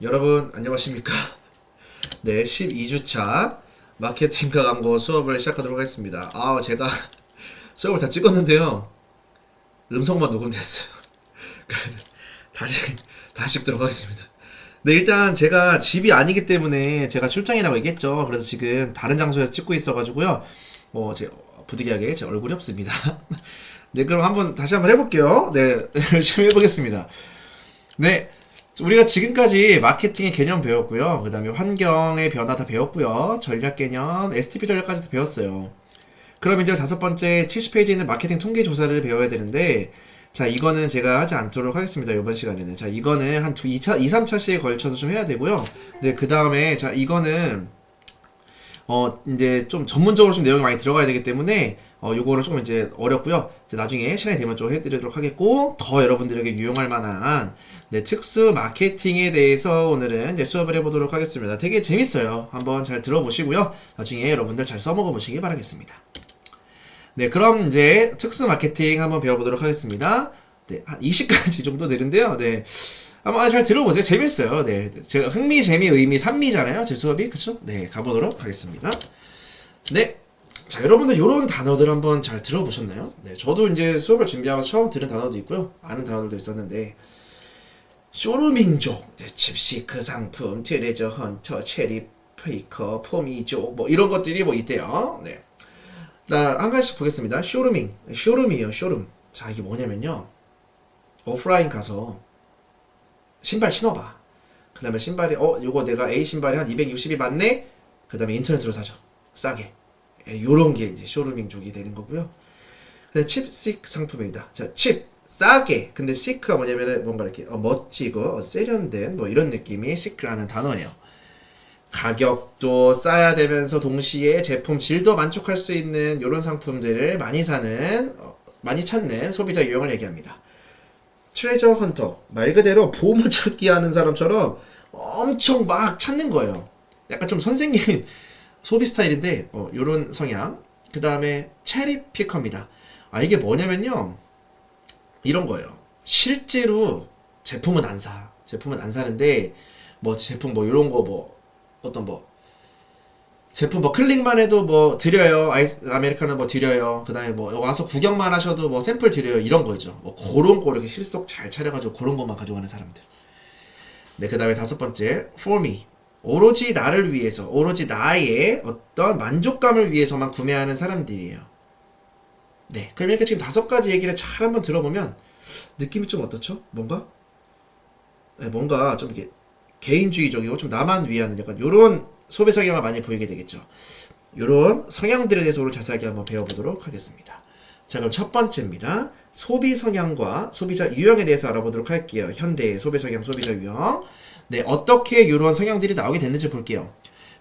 여러분 안녕하십니까? 네, 12주차 마케팅과 광고 수업을 시작하도록 하겠습니다. 제가 수업을 다 찍었는데요. 음성만 녹음됐어요. 그래서 다시 찍도록 하겠습니다. 네, 일단 제가 집이 아니기 때문에 제가 출장이라고 얘기했죠. 그래서 지금 다른 장소에서 찍고 있어가지고요. 제 부득이하게 제 얼굴이 없습니다. 네, 그럼 다시 한번 해볼게요. 네, 열심히 해보겠습니다. 네. 우리가 지금까지 마케팅의 개념 배웠고요. 그 다음에 환경의 변화 다 배웠고요. 전략 개념, STP 전략까지도 배웠어요. 그럼 이제 다섯 번째 70페이지에 있는 마케팅 통계 조사를 배워야 되는데, 자, 이거는 제가 하지 않도록 하겠습니다. 이번 시간에는. 자, 이거는 한 2, 3차 시에 걸쳐서 좀 해야 되고요. 네, 그 다음에, 자, 이거는 이제 좀 전문적으로 좀 내용이 많이 들어가야 되기 때문에, 요거는 조금 이제 어렵고요. 이제 나중에 시간이 되면 좀 해드리도록 하겠고, 더 여러분들에게 유용할 만한, 네, 특수 마케팅에 대해서 오늘은 이제 수업을 해보도록 하겠습니다. 되게 재밌어요. 한번 잘 들어보시고요. 나중에 여러분들 잘 써먹어 보시기 바라겠습니다. 네, 그럼 이제 특수 마케팅 한번 배워보도록 하겠습니다. 네, 한 20가지 정도 되는데요. 네. 한번 잘 들어보세요. 재밌어요. 네. 제가 흥미, 재미, 의미, 산미잖아요. 제 수업이. 그쵸? 네. 가보도록 하겠습니다. 네. 자, 여러분들 요런 단어들 한번 잘 들어보셨나요? 네. 저도 이제 수업을 준비하면서 처음 들은 단어도 있고요. 아는 단어들도 있었는데, 쇼루밍족, 네, 칩시크 상품, 트레저 헌터, 체리 페이커, 포미족, 뭐 이런 것들이 뭐 있대요. 네. 한 가지씩 보겠습니다. 쇼룸이에요. 쇼룸. 자, 이게 뭐냐면요. 오프라인 가서 신발 신어봐. 그 다음에 신발이 요거 내가 A 신발이 한 260이 맞네? 그 다음에 인터넷으로 사죠. 싸게. 요런 게 이제 쇼루밍족이 되는 거고요. 그 다음에 칩식 상품입니다. 자, 칩 싸게. 근데 시크가 뭐냐면은 뭔가 이렇게 멋지고 세련된 뭐 이런 느낌이 시크라는 단어예요. 가격도 싸야 되면서 동시에 제품 질도 만족할 수 있는 이런 상품들을 많이 사는 많이 찾는 소비자 유형을 얘기합니다. 트레저 헌터, 말 그대로 보물찾기 하는 사람처럼 엄청 막 찾는 거예요. 약간 좀 선생님 소비 스타일인데 요런 성향. 그 다음에 체리 피커입니다. 이게 뭐냐면요, 이런 거예요. 실제로 제품은 안 사. 제품은 안 사는데 뭐 제품 뭐 요런 거 뭐 어떤 뭐 제품 뭐 클릭만 해도 뭐 드려요. 아이스 아메리카노 뭐 드려요. 그다음에 뭐 와서 구경만 하셔도 뭐 샘플 드려요. 이런 거죠. 뭐 그런 거 이렇게 실속 잘 차려가지고 그런 것만 가져가는 사람들. 네, 그다음에 다섯 번째 for me. 오로지 나를 위해서, 오로지 나의 어떤 만족감을 위해서만 구매하는 사람들이에요. 네, 그럼 이렇게 지금 다섯 가지 얘기를 잘 한번 들어보면 느낌이 좀 어떻죠? 뭔가 좀 이렇게 개인주의적이고 좀 나만 위하는 약간 요런 소비 성향을 많이 보이게 되겠죠. 요런 성향들에 대해서 오늘 자세하게 한번 배워보도록 하겠습니다. 자, 그럼 첫 번째입니다. 소비 성향과 소비자 유형에 대해서 알아보도록 할게요. 현대의 소비 성향, 소비자 유형. 네, 어떻게 이런 성향들이 나오게 됐는지 볼게요.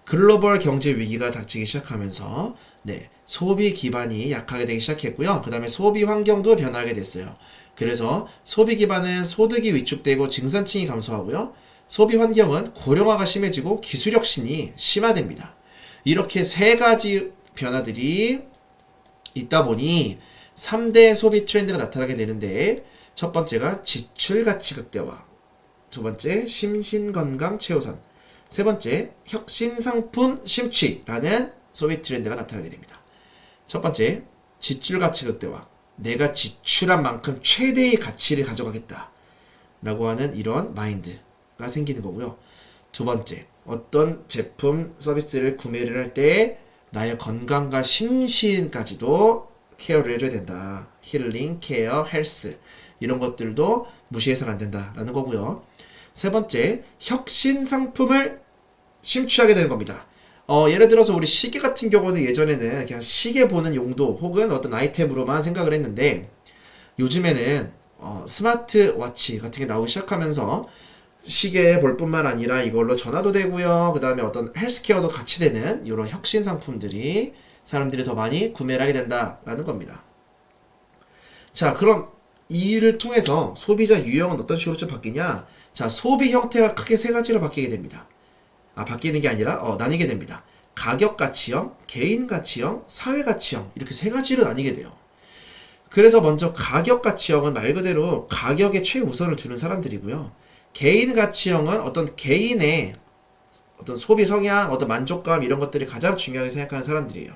글로벌 경제 위기가 닥치기 시작하면서 네, 소비 기반이 약하게 되기 시작했고요. 그 다음에 소비 환경도 변하게 됐어요. 그래서 소비 기반은 소득이 위축되고 증산층이 감소하고요. 소비 환경은 고령화가 심해지고 기술혁신이 심화됩니다. 이렇게 세 가지 변화들이 있다 보니 3대 소비 트렌드가 나타나게 되는데, 첫 번째가 지출 가치 극대화, 두 번째 심신건강 최우선, 세 번째 혁신 상품 심취라는 소비 트렌드가 나타나게 됩니다. 첫 번째, 지출 가치 극대화. 내가 지출한 만큼 최대의 가치를 가져가겠다 라고 하는 이런 마인드가 생기는 거고요. 두 번째, 어떤 제품 서비스를 구매를 할 때 나의 건강과 심신까지도 케어를 해줘야 된다. 힐링, 케어, 헬스 이런 것들도 무시해서는 안 된다라는 거고요. 세 번째, 혁신 상품을 심취하게 되는 겁니다. 예를 들어서 우리 시계 같은 경우는 예전에는 그냥 시계 보는 용도 혹은 어떤 아이템으로만 생각을 했는데, 요즘에는 스마트워치 같은 게 나오기 시작하면서 시계 볼 뿐만 아니라 이걸로 전화도 되고요. 그 다음에 어떤 헬스케어도 같이 되는 이런 혁신 상품들이 사람들이 더 많이 구매를 하게 된다라는 겁니다. 자, 그럼 이를 통해서 소비자 유형은 어떤 식으로 좀 바뀌냐? 자, 소비 형태가 크게 세 가지로 바뀌게 됩니다. 바뀌는 게 아니라 나뉘게 됩니다. 가격 가치형, 개인 가치형, 사회 가치형 이렇게 세 가지로 나뉘게 돼요. 그래서 먼저 가격 가치형은 말 그대로 가격에 최우선을 두는 사람들이고요. 개인 가치형은 어떤 개인의 어떤 소비 성향, 어떤 만족감 이런 것들이 가장 중요하게 생각하는 사람들이에요.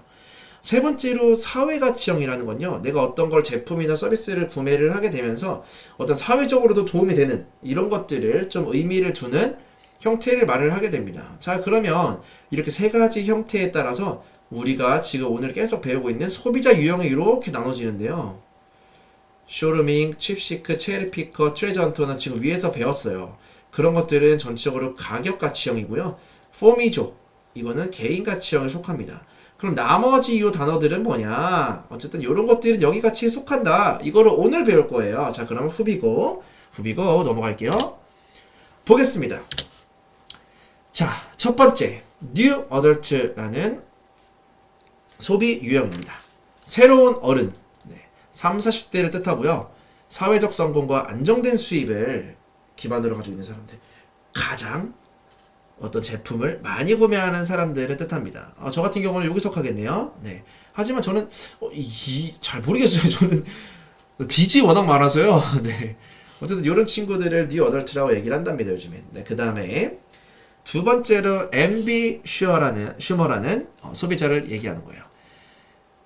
세 번째로 사회 가치형이라는 건요. 내가 어떤 걸 제품이나 서비스를 구매를 하게 되면서 어떤 사회적으로도 도움이 되는 이런 것들을 좀 의미를 두는 형태를 말을 하게 됩니다. 자, 그러면 이렇게 세 가지 형태에 따라서 우리가 지금 오늘 계속 배우고 있는 소비자 유형이 이렇게 나눠지는데요. 쇼루밍, 칩시크, 체리피커, 트레저 헌터는 지금 위에서 배웠어요. 그런 것들은 전체적으로 가격 가치형이고요. 포미족, 이거는 개인 가치형에 속합니다. 그럼 나머지 이 단어들은 뭐냐? 어쨌든 이런 것들은 여기 가치에 속한다. 이거를 오늘 배울 거예요. 자, 그러면 후비고 넘어갈게요. 보겠습니다. 자, 첫 번째, New Adult라는 소비 유형입니다. 새로운 어른, 3, 40대를 뜻하고요. 사회적 성공과 안정된 수입을 기반으로 가지고 있는 사람들. 가장 어떤 제품을 많이 구매하는 사람들을 뜻합니다. 저 같은 경우는 여기 속하겠네요. 네. 하지만 저는 잘 모르겠어요. 저는 빚이 워낙 많아서요. 네. 어쨌든 이런 친구들을 뉴 어덜트라고 얘기를 한답니다. 요즘엔. 네. 그 다음에 두 번째로 앰비슈어라는 소비자를 얘기하는 거예요.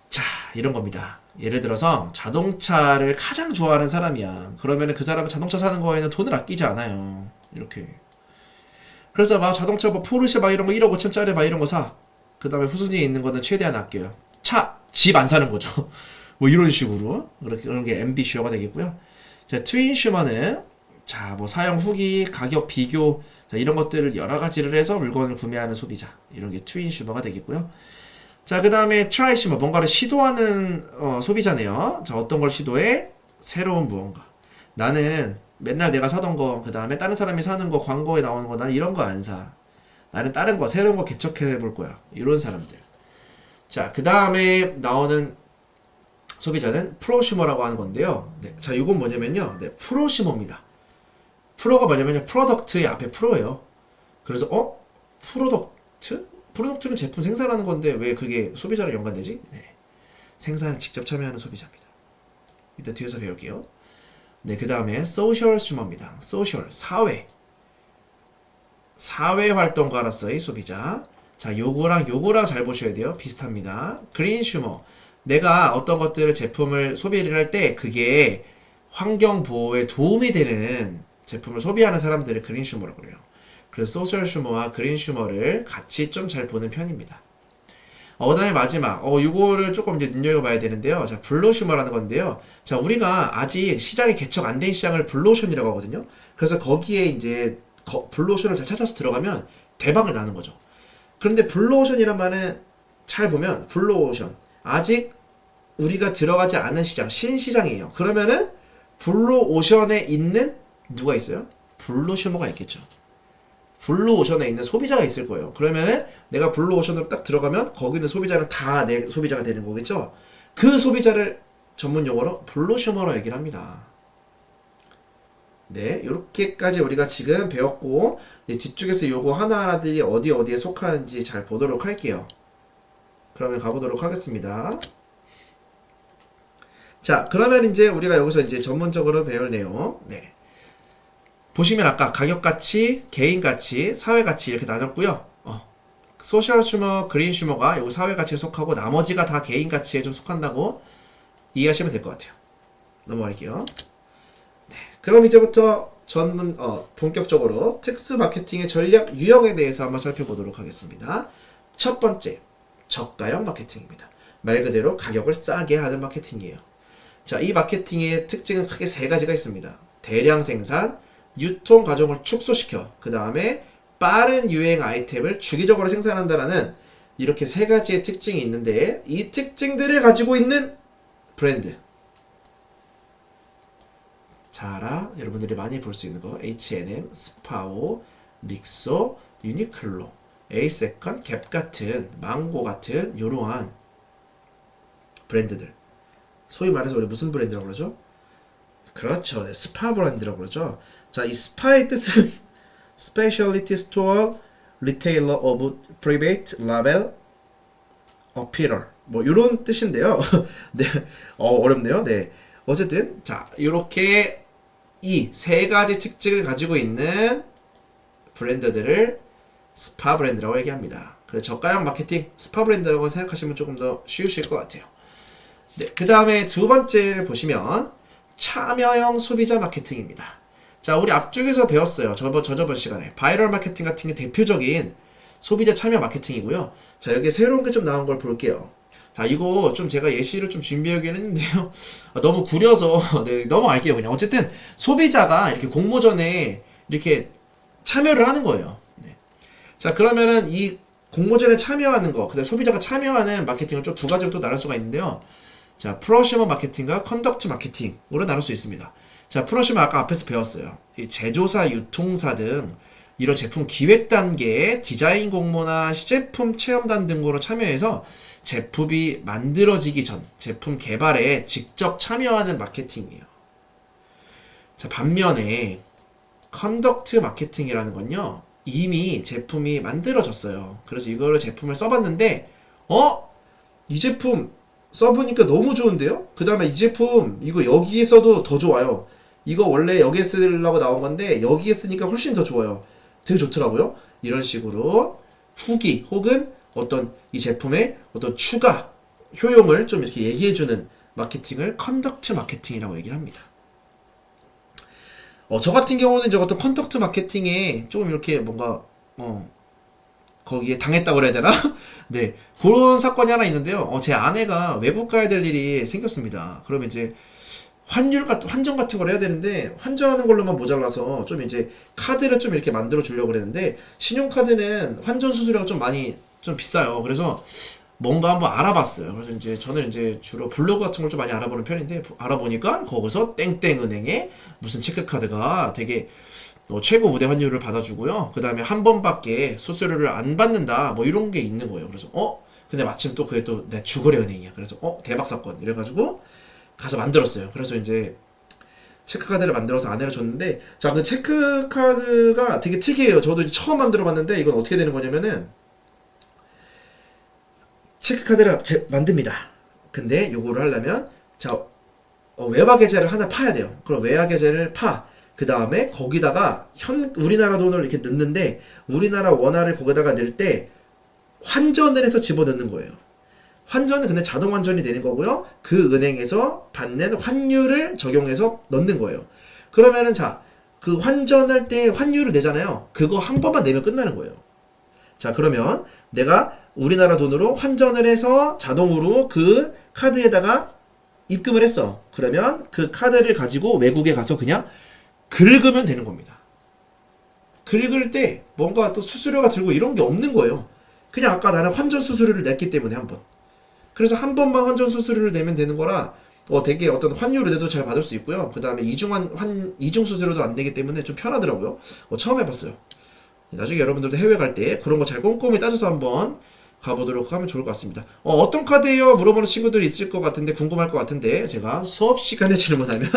자, 이런 겁니다. 예를 들어서 자동차를 가장 좋아하는 사람이야. 그러면 그 사람은 자동차 사는 거에는 돈을 아끼지 않아요. 이렇게. 그래서 막 자동차 뭐 포르쉐 막 이런 거 1억 5천짜리 막 이런 거 사. 그 다음에 후순위에 있는 거는 최대한 아껴요. 집 안 사는 거죠. 뭐 이런 식으로. 그런 게 앰비슈어가 되겠고요. 자, 트윈 슈머는 자, 뭐 사용 후기, 가격 비교, 자, 이런 것들을 여러 가지를 해서 물건을 구매하는 소비자. 이런 게 트윈 슈머가 되겠고요. 자, 그 다음에 트라이 슈머, 뭔가를 시도하는 소비자네요. 자, 어떤 걸 시도해? 새로운 무언가. 나는 맨날 내가 사던 거, 그 다음에 다른 사람이 사는 거, 광고에 나오는 거, 나는 이런 거 안 사. 나는 다른 거, 새로운 거 개척해 볼 거야. 이런 사람들. 자, 그 다음에 나오는 소비자는 프로슈머라고 하는 건데요. 네, 자, 이건 뭐냐면요. 네, 프로슈머입니다. 프로가 뭐냐면요. 프로덕트의 앞에 프로예요. 그래서, 프로덕트? 프로덕트는 제품 생산하는 건데 왜 그게 소비자랑 연관되지? 네. 생산에 직접 참여하는 소비자입니다. 이따 뒤에서 배울게요. 네, 그 다음에 소셜 슈머입니다. 소셜, 사회 활동가로서의 소비자. 자, 요거랑 잘 보셔야 돼요. 비슷합니다. 그린 슈머, 내가 어떤 것들을 제품을 소비를 할 때 그게 환경 보호에 도움이 되는 제품을 소비하는 사람들을 그린 슈머라고 그래요. 그래서 소셜 슈머와 그린 슈머를 같이 좀 잘 보는 편입니다. 그 다음에 마지막, 이거를 조금 이제 눈여겨봐야 되는데요. 자, 블루 슈머라는 건데요. 자, 우리가 아직 시장이 개척 안 된 시장을 블루오션이라고 하거든요. 그래서 거기에 이제 블루오션을 잘 찾아서 들어가면 대박을 나는 거죠. 그런데 블루오션이란 말은 잘 보면 블루오션, 아직 우리가 들어가지 않은 시장, 신시장이에요. 그러면은 블루오션에 있는 누가 있어요? 블루슈머가 있겠죠. 블루오션에 있는 소비자가 있을 거예요. 그러면은 내가 블루오션으로 딱 들어가면 거기 있는 소비자는 다 내 소비자가 되는 거겠죠. 그 소비자를 전문 용어로 블루슈머로 얘기를 합니다. 네, 이렇게까지 우리가 지금 배웠고, 네, 뒤쪽에서 요거 하나하나들이 어디에 속하는지 잘 보도록 할게요. 그러면 가보도록 하겠습니다. 자, 그러면 이제 우리가 여기서 이제 전문적으로 배울 내용, 네. 보시면 아까 가격 가치, 개인 가치, 사회 가치 이렇게 나눴고요. 소셜 슈머, 그린 슈머가 여기 사회 가치에 속하고 나머지가 다 개인 가치에 좀 속한다고 이해하시면 될 것 같아요. 넘어갈게요. 네, 그럼 이제부터 본격적으로 특수 마케팅의 전략 유형에 대해서 한번 살펴보도록 하겠습니다. 첫 번째, 저가형 마케팅입니다. 말 그대로 가격을 싸게 하는 마케팅이에요. 자, 이 마케팅의 특징은 크게 세 가지가 있습니다. 대량 생산, 유통 과정을 축소시켜, 그 다음에 빠른 유행 아이템을 주기적으로 생산한다라는 이렇게 세 가지의 특징이 있는데, 이 특징들을 가지고 있는 브랜드, 자라, 여러분들이 많이 볼 수 있는 거 H&M, 스파오, 믹소, 유니클로, 에이세컨, 갭 같은, 망고 같은 이러한 브랜드들, 소위 말해서 우리 무슨 브랜드라고 그러죠? 그렇죠, 네, 스파 브랜드라고 그러죠. 자, 이 스파의 뜻은 Specialty Store Retailer of Private Label Apparel, 뭐 이런 뜻인데요. 네, 어렵네요. 네, 어쨌든 자, 이렇게 이 세 가지 특징을 가지고 있는 브랜드들을 스파 브랜드라고 얘기합니다. 그래서 저가형 마케팅 스파 브랜드라고 생각하시면 조금 더 쉬우실 것 같아요. 네, 그 다음에 두 번째를 보시면 참여형 소비자 마케팅입니다. 자, 우리 앞쪽에서 배웠어요. 저번 시간에 바이럴 마케팅 같은 게 대표적인 소비자 참여 마케팅이고요. 자, 여기 새로운 게 좀 나온 걸 볼게요. 자, 이거 좀 제가 예시를 좀 준비하긴 했는데요. 너무 구려서 네, 넘어갈게요. 그냥 어쨌든 소비자가 이렇게 공모전에 이렇게 참여를 하는 거예요. 네. 자, 그러면은 이 공모전에 참여하는 거, 그다음 소비자가 참여하는 마케팅을 좀 두 가지로 또 나눌 수가 있는데요. 자, 프로슈머 마케팅과 컨덕트 마케팅으로 나눌 수 있습니다. 자, 프로슈머 아까 앞에서 배웠어요. 이 제조사, 유통사 등 이런 제품 기획 단계, 디자인 공모나 시제품 체험단 등으로 참여해서 제품이 만들어지기 전 제품 개발에 직접 참여하는 마케팅이에요. 자, 반면에 컨덕트 마케팅이라는 건요, 이미 제품이 만들어졌어요. 그래서 이거를 제품을 써봤는데, 이 제품 써보니까 너무 좋은데요? 그 다음에 이 제품 이거 여기에 써도 더 좋아요. 이거 원래 여기에 쓰려고 나온 건데 여기에 쓰니까 훨씬 더 좋아요. 되게 좋더라고요. 이런 식으로 후기 혹은 어떤 이 제품의 어떤 추가 효용을 좀 이렇게 얘기해주는 마케팅을 컨덕트 마케팅이라고 얘기를 합니다. 저 같은 경우는 이제 어떤 컨덕트 마케팅에 조금 이렇게 뭔가 거기에 당했다고 그래야 되나? 네, 그런 사건이 하나 있는데요. 제 아내가 외국 가야 될 일이 생겼습니다. 그러면 이제 환전 같은 걸 해야 되는데 환전하는 걸로만 모자라서 좀 이제 카드를 좀 이렇게 만들어 주려고 그랬는데 신용카드는 환전 수수료가 좀 많이 좀 비싸요. 그래서 뭔가 한번 알아봤어요. 그래서 이제 저는 이제 주로 블로그 같은 걸 좀 많이 알아보는 편인데 알아보니까 거기서 땡땡은행에 무슨 체크카드가 되게 최고 우대 환율을 받아주고요. 그 다음에 한 번밖에 수수료를 안 받는다. 뭐 이런 게 있는 거예요. 그래서 근데 마침 또 그게 또 내 주거래 은행이야. 그래서 대박 사건 이래가지고 가서 만들었어요. 그래서 이제 체크카드를 만들어서 아내를 줬는데, 자, 그 체크카드가 되게 특이해요. 저도 이제 처음 만들어 봤는데 이건 어떻게 되는 거냐면은 체크카드를 만듭니다. 근데 요거를 하려면 자, 외화 계좌를 하나 파야 돼요. 그럼 외화 계좌를 그 다음에 거기다가 우리나라 돈을 이렇게 넣는데 우리나라 원화를 거기다가 넣을 때 환전을 해서 집어넣는 거예요. 환전은 근데 자동 환전이 되는 거고요. 그 은행에서 받는 환율을 적용해서 넣는 거예요. 그러면은 자, 그 환전할 때 환율을 내잖아요. 그거 한 번만 내면 끝나는 거예요. 자, 그러면 내가 우리나라 돈으로 환전을 해서 자동으로 그 카드에다가 입금을 했어. 그러면 그 카드를 가지고 외국에 가서 그냥 긁으면 되는 겁니다. 긁을 때 뭔가 또 수수료가 들고 이런 게 없는 거예요. 그냥 아까 나는 환전 수수료를 냈기 때문에 한 번. 그래서 한 번만 환전 수수료를 내면 되는 거라 되게 어떤 환율을 내도 잘 받을 수 있고요. 그 다음에 이중 수수료도 안 되기 때문에 좀 편하더라고요. 처음 해봤어요. 나중에 여러분들도 해외 갈 때 그런 거 잘 꼼꼼히 따져서 한번 가보도록 하면 좋을 것 같습니다. 어떤 카드예요? 물어보는 친구들이 있을 것 같은데 궁금할 것 같은데 제가 수업 시간에 질문하면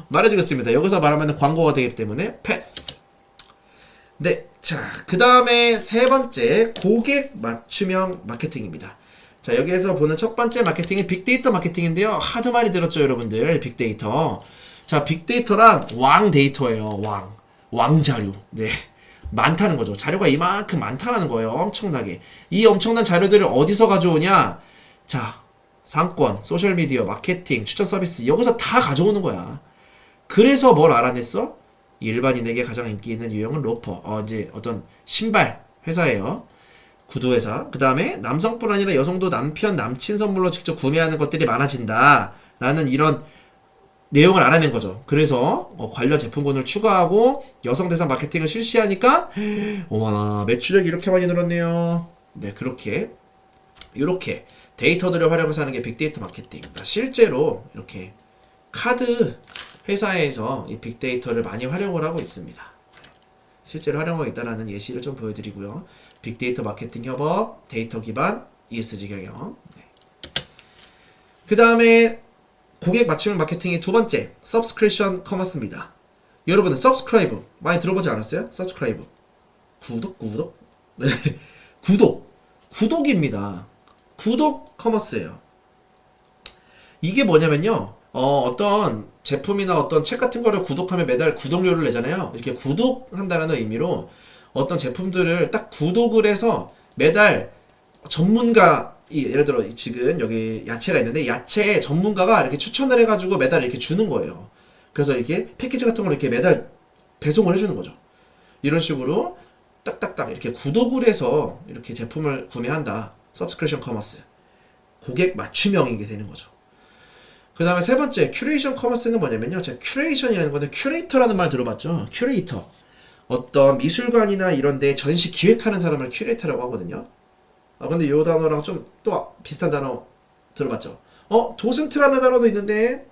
말해주겠습니다. 여기서 말하면 광고가 되기 때문에 패스. 네, 자, 그 다음에 세 번째 고객 맞춤형 마케팅입니다. 자, 여기에서 보는 첫 번째 마케팅이 빅데이터 마케팅인데요. 하도 많이 들었죠, 여러분들. 빅데이터. 자, 빅데이터란 왕데이터예요. 왕자료. 네. 많다는 거죠. 자료가 이만큼 많다는 거예요. 엄청나게. 이 엄청난 자료들을 어디서 가져오냐? 자, 상권, 소셜미디어, 마케팅, 추천 서비스 여기서 다 가져오는 거야. 그래서 뭘 알아냈어? 일반인에게 가장 인기 있는 유형은 로퍼. 이제 어떤 신발 회사예요. 구두회사. 그 다음에 남성뿐 아니라 여성도 남편, 남친 선물로 직접 구매하는 것들이 많아진다. 라는 이런 내용을 알아낸 거죠. 그래서 관련 제품군을 추가하고 여성 대상 마케팅을 실시하니까 어머나 매출액이 이렇게 많이 늘었네요. 네, 이렇게 데이터들을 활용해서 하는 게 빅데이터 마케팅. 실제로 이렇게 카드 회사에서 이 빅데이터를 많이 활용을 하고 있습니다. 실제로 활용하고 있다는 예시를 좀 보여드리고요. 빅데이터 마케팅 협업, 데이터 기반 ESG 경영. 네. 그 다음에 고객 맞춤형 마케팅의 두 번째, 서브스크립션 커머스입니다. 여러분은 서브스크라이브 많이 들어보지 않았어요? 서브스크라이브. 구독? 네. 구독입니다. 구독 커머스예요. 이게 뭐냐면요. 어떤 제품이나 어떤 책 같은 거를 구독하면 매달 구독료를 내잖아요. 이렇게 구독한다는 의미로 어떤 제품들을 딱 구독을 해서 매달 전문가, 예를 들어 지금 여기 야채가 있는데 야채 전문가가 이렇게 추천을 해가지고 매달 이렇게 주는 거예요. 그래서 이렇게 패키지 같은 걸 이렇게 매달 배송을 해주는 거죠. 이런 식으로 딱딱딱 이렇게 구독을 해서 이렇게 제품을 구매한다. 서브스크립션 커머스. 고객 맞춤형이게 되는 거죠. 그 다음에 세 번째, 큐레이션 커머스는 뭐냐면요. 제가 큐레이션이라는 거는 큐레이터라는 말 들어봤죠? 큐레이터. 어떤 미술관이나 이런 데 전시 기획하는 사람을 큐레이터라고 하거든요. 근데 이 단어랑 좀 또 비슷한 단어 들어봤죠? 도슨트라는 단어도 있는데,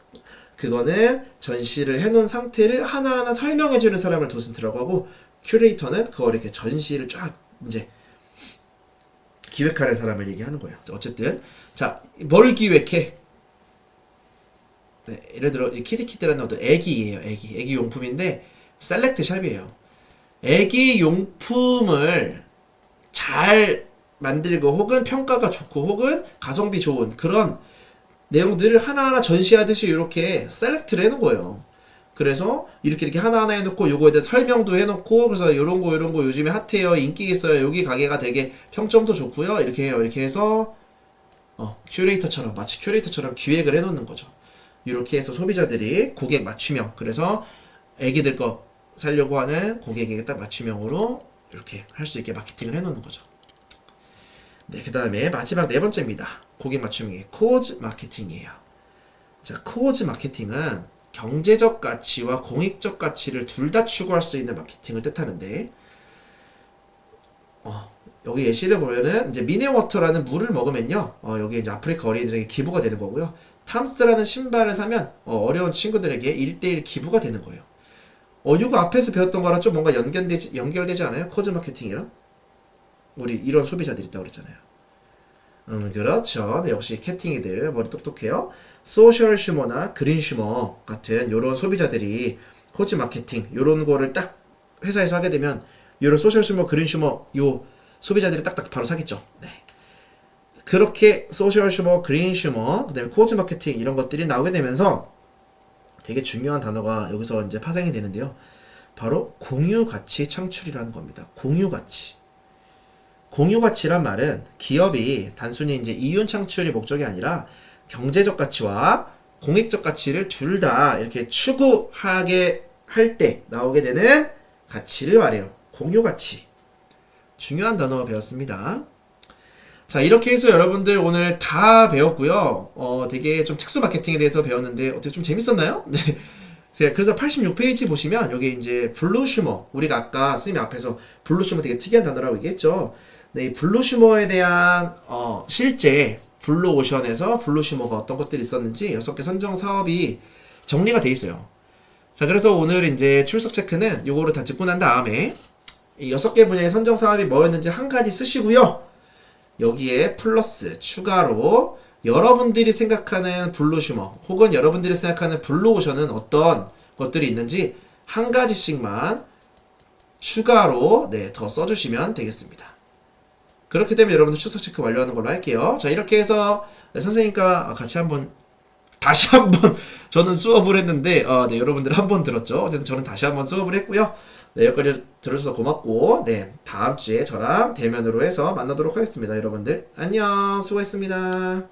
그거는 전시를 해놓은 상태를 하나하나 설명해주는 사람을 도슨트라고 하고, 큐레이터는 그걸 이렇게 전시를 쫙 이제 기획하는 사람을 얘기하는 거예요. 어쨌든 자, 뭘 기획해? 네, 예를 들어 이 키티키트라는 어떤 애기예요. 애기 용품인데 셀렉트 샵이에요. 애기 용품을 잘 만들고 혹은 평가가 좋고 혹은 가성비 좋은 그런 내용들을 하나하나 전시하듯이 이렇게 셀렉트를 해놓은 거예요. 그래서 이렇게 하나하나 해놓고 요거에 대해 설명도 해놓고 그래서 요런 거 요즘에 핫해요. 인기 있어요. 여기 가게가 되게 평점도 좋고요. 이렇게 해요. 이렇게 해서 큐레이터처럼 마치 큐레이터처럼 기획을 해놓는 거죠. 이렇게 해서 소비자들이 고객 맞춤형, 그래서 애기들 거 살려고 하는 고객에게 딱 맞춤형으로 이렇게 할 수 있게 마케팅을 해놓는 거죠. 네, 그 다음에 마지막 네 번째입니다. 고객 맞춤형의 코즈 마케팅이에요. 자, 코즈 마케팅은 경제적 가치와 공익적 가치를 둘 다 추구할 수 있는 마케팅을 뜻하는데, 여기 예시를 보면은 이제 미네워터라는 물을 먹으면요, 여기 이제 아프리카 어린이들에게 기부가 되는 거고요. 탐스라는 신발을 사면 어려운 친구들에게 1대1 기부가 되는 거예요. 이거 앞에서 배웠던 거랑 좀 뭔가 연결되지 않아요? 코즈 마케팅이랑? 우리 이런 소비자들이 있다고 그랬잖아요. 그렇죠. 네, 역시 캐팅이들 머리 똑똑해요. 소셜 슈머나 그린 슈머 같은 요런 소비자들이 코즈 마케팅 요런 거를 딱 회사에서 하게 되면 요런 소셜 슈머 그린 슈머 요 소비자들이 딱딱 바로 사겠죠. 네. 그렇게 소셜 슈머, 그린 슈머, 그 다음에 코즈 마케팅 이런 것들이 나오게 되면서 되게 중요한 단어가 여기서 이제 파생이 되는데요. 바로 공유 가치 창출이라는 겁니다. 공유 가치. 공유 가치란 말은 기업이 단순히 이제 이윤 창출이 목적이 아니라 경제적 가치와 공익적 가치를 둘 다 이렇게 추구하게 할 때 나오게 되는 가치를 말해요. 공유 가치. 중요한 단어 배웠습니다. 자, 이렇게 해서 여러분들 오늘 다 배웠고요. 되게 좀 특수 마케팅에 대해서 배웠는데 어떻게 좀 재밌었나요? 네. 그래서 86페이지 보시면 여기 이제 블루슈머, 우리가 아까 선생님 앞에서 블루슈머 되게 특이한 단어라고 얘기했죠. 네, 이 블루슈머에 대한 실제 블루오션에서 블루슈머가 어떤 것들이 있었는지 6개 선정 사업이 정리가 돼 있어요. 자, 그래서 오늘 이제 출석 체크는 요거를 다 듣고 난 다음에 이 6개 분야의 선정 사업이 뭐였는지 한 가지 쓰시고요. 여기에 플러스 추가로 여러분들이 생각하는 블루슈머 혹은 여러분들이 생각하는 블루오션은 어떤 것들이 있는지 한 가지씩만 추가로 더 써주시면 되겠습니다. 그렇게 되면 여러분들 출석 체크 완료하는 걸로 할게요. 자, 이렇게 해서 선생님과 같이 다시 한번 저는 수업을 했는데 여러분들 한 번 들었죠. 어쨌든 저는 다시 한번 수업을 했고요. 네, 여기까지 들어주셔서 고맙고, 네, 다음 주에 저랑 대면으로 해서 만나도록 하겠습니다. 여러분들, 안녕, 수고했습니다.